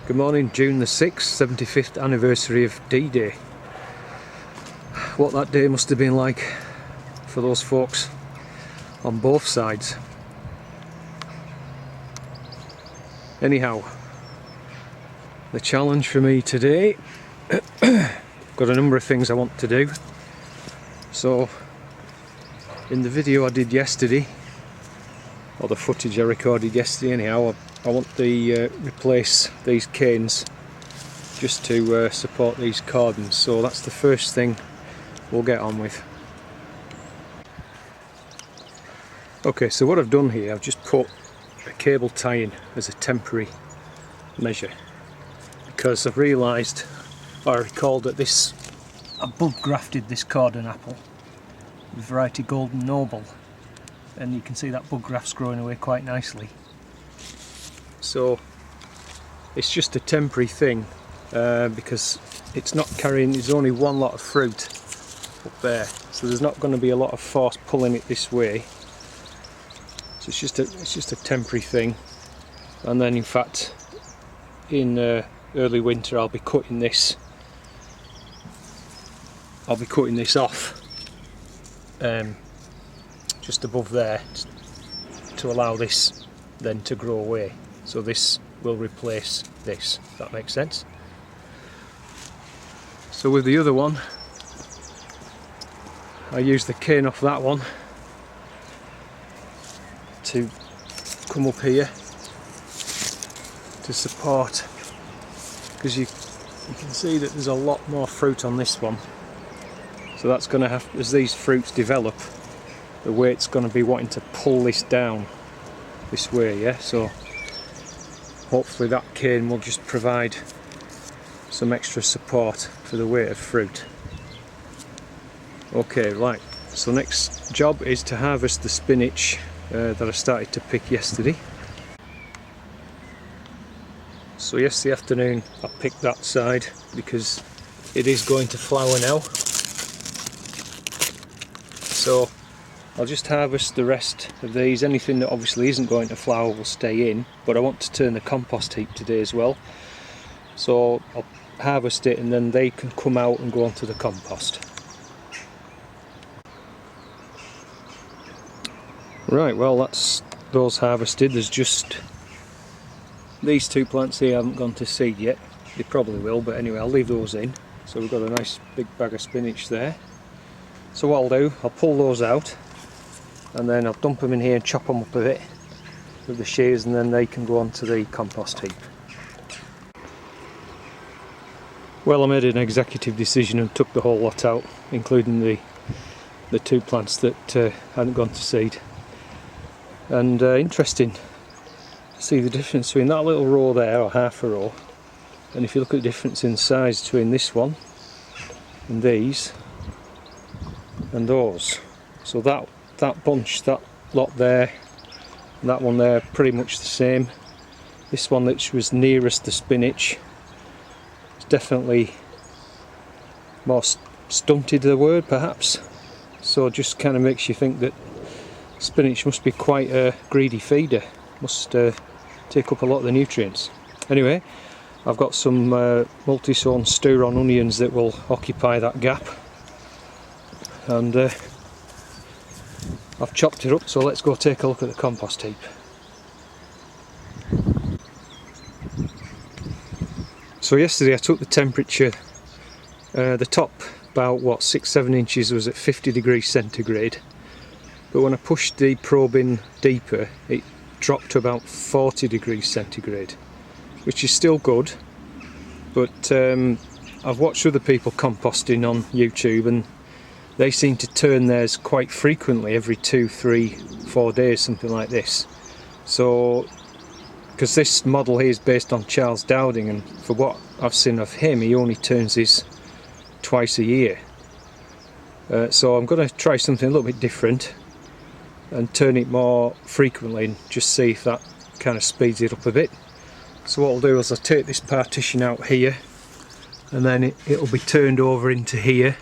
Good morning, June the 6th, 75th anniversary of D-Day. What that day must have been like for those folks on both sides. Anyhow, the challenge for me today, got a number of things I want to do. So in the video I did yesterday, or the footage I recorded yesterday anyhow, I want to replace these canes just to support these cordons, so that's the first thing we'll get on with. Okay, so what I've done here, I've just put a cable tie in as a temporary measure because I've realised, or I recalled that I bud grafted this cordon apple, the variety Golden Noble, and you can see that bud graft's growing away quite nicely. So it's just a temporary thing because it's not carrying, there's only one lot of fruit up there, so there's not going to be a lot of force pulling it this way. So it's just a temporary thing, and then in fact in early winter I'll be cutting this off just above there to allow this then to grow away. So this will replace this, if that makes sense. So with the other one, I use the cane off that one to come up here to support, because you can see that there's a lot more fruit on this one. So that's going to have, as these fruits develop, the weight's going to be wanting to pull this down this way, yeah? So hopefully that cane will just provide some extra support for the weight of fruit. Okay, right, so next job is to harvest the spinach that I started to pick yesterday. So yesterday afternoon I picked that side because it is going to flower now. So I'll just harvest the rest of these. Anything that obviously isn't going to flower will stay in, but I want to turn the compost heap today as well. So I'll harvest it and then they can come out and go onto the compost. Right, well that's those harvested. There's just these two plants here haven't gone to seed yet. They probably will, but anyway I'll leave those in. So we've got a nice big bag of spinach there. So what I'll do, I'll pull those out and then I'll dump them in here and chop them up a bit with the shears, and then they can go onto the compost heap. Well, I made an executive decision and took the whole lot out, including the two plants that hadn't gone to seed. And interesting to see the difference between that little row there, or half a row, and if you look at the difference in size between this one and these and those. So that bunch, that lot there, and that one there, pretty much the same. This one which was nearest the spinach is definitely more stunted, the word perhaps. So it just kind of makes you think that spinach must be quite a greedy feeder, must take up a lot of the nutrients. Anyway, I've got some multi-sown stir-on onions that will occupy that gap, and I've chopped it up, so let's go take a look at the compost heap. So yesterday I took the temperature, the top about 6-7 inches was at 50 degrees centigrade, but when I pushed the probe in deeper it dropped to about 40 degrees centigrade, which is still good, but I've watched other people composting on YouTube and they seem to turn theirs quite frequently, every 2, 3, 4 days, something like this. So, because this model here is based on Charles Dowding, and for what I've seen of him, he only turns his twice a year. So I'm going to try something a little bit different and turn it more frequently and just see if that kind of speeds it up a bit. So what I'll do is I'll take this partition out here, and then it'll be turned over into here,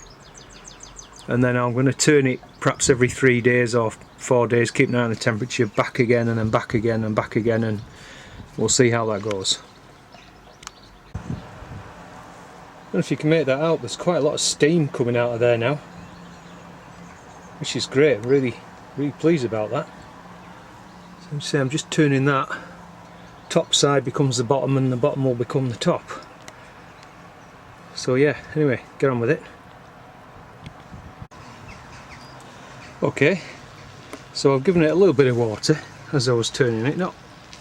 and then I'm going to turn it perhaps every 3 days or 4 days, keep an eye on the temperature, back again and then back again and back again, and we'll see how that goes. don't know if you can make that out, there's quite a lot of steam coming out of there now, which is great. I'm really pleased about that. So you see, I'm just turning that, top side becomes the bottom and the bottom will become the top. So yeah, anyway, get on with it. Okay, so I've given it a little bit of water as I was turning it, not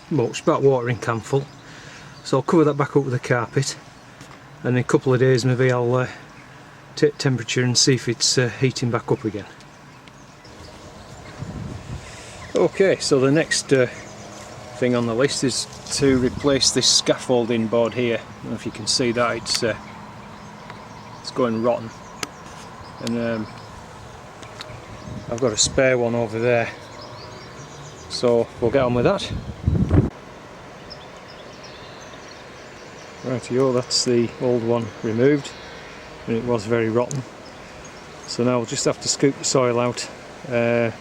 much, about a watering can full. So I'll cover that back up with a carpet, and in a couple of days maybe I'll take temperature and see if it's heating back up again. Okay, so the next thing on the list is to replace this scaffolding board here. I don't know if you can see that, it's going rotten, and I've got a spare one over there, so we'll get on with that. Rightio, that's the old one removed, and it was very rotten. So now we'll just have to scoop the soil out and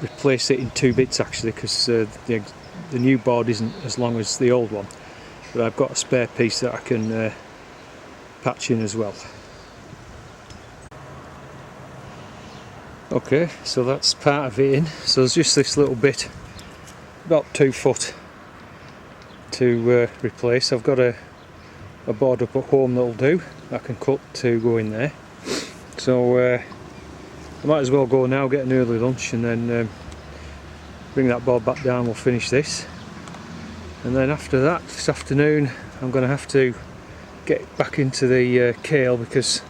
replace it in two bits actually, because the new board isn't as long as the old one, but I've got a spare piece that I can patch in as well. Okay, so that's part of it in. So there's just this little bit, about 2 foot, to replace. I've got a board up at home that'll do. I can cut to go in there. So I might as well go now, get an early lunch, and then bring that board back down. We'll finish this, and then after that, this afternoon, I'm going to have to get back into the kale, because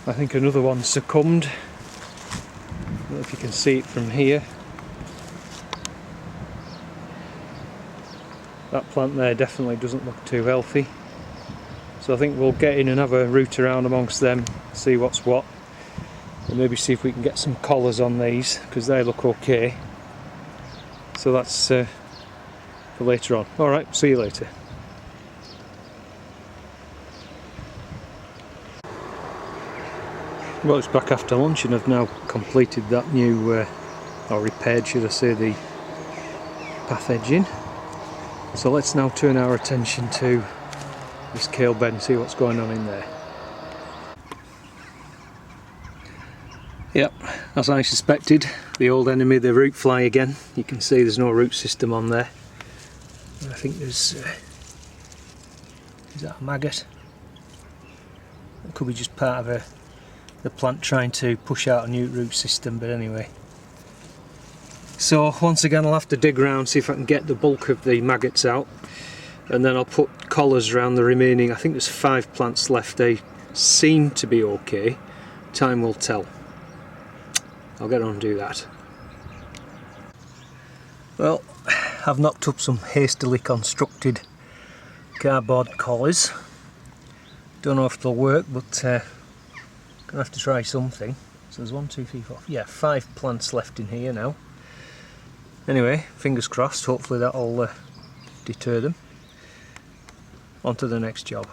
I think another one succumbed. I don't know if you can see it from here. That plant there definitely doesn't look too healthy. So I think we'll get in and have a root around amongst them, see what's what, and maybe see if we can get some collars on these, because they look okay. So that's for later on. Alright, see you later. Well, it's back after lunch, and I've now completed that new, or repaired should I say, the path edging. So let's now turn our attention to this kale bed and see what's going on in there. Yep, as I suspected, the old enemy, the root fly again. You can see there's no root system on there. I think there's, is that a maggot? It could be just part of the plant trying to push out a new root system, but anyway. So once again I'll have to dig around, see if I can get the bulk of the maggots out, and then I'll put collars around the remaining. I think there's 5 plants left. They seem to be okay. Time will tell. I'll get on and do that. Well, I've knocked up some hastily constructed cardboard collars. Don't know if they'll work, but gonna have to try something. So there's 1, 2, 3, 4, yeah, 5 plants left in here now. Anyway, fingers crossed, hopefully that'll deter them. On to the next job.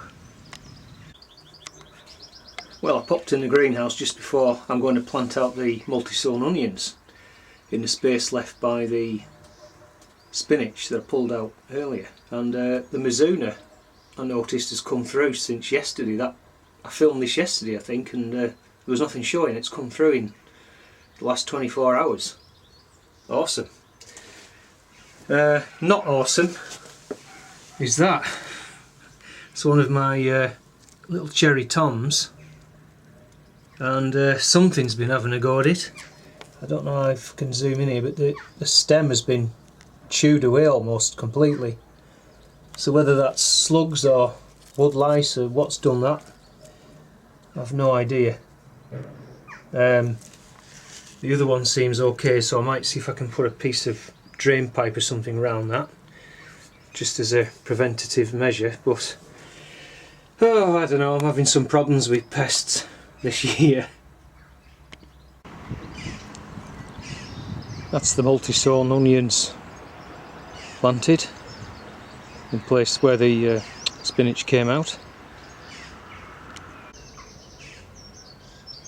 Well, I popped in the greenhouse just before I'm going to plant out the multi-sown onions in the space left by the spinach that I pulled out earlier. And the Mizuna, I noticed, has come through since yesterday. I filmed this yesterday, I think, and there was nothing showing. It's come through in the last 24 hours. Awesome. Not awesome is that it's one of my little cherry toms, and something's been having a go at it. I don't know if I can zoom in here, but the stem has been chewed away almost completely. So whether that's slugs or wood lice or what's done that, I've no idea. The other one seems okay, so I might see if I can put a piece of drain pipe or something around that, just as a preventative measure. But oh, I don't know, I'm having some problems with pests this year. That's the multi-sown onions planted in place where the spinach came out.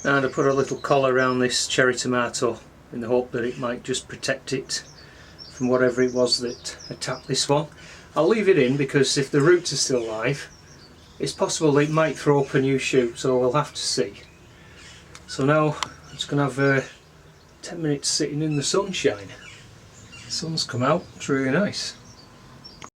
And I put a little collar around this cherry tomato in the hope that it might just protect it from whatever it was that attacked this one. I'll leave it in because if the roots are still live, it's possible it might throw up a new shoot, so we'll have to see. So now I'm just going to have 10 minutes sitting in the sunshine. The sun's come out, it's really nice.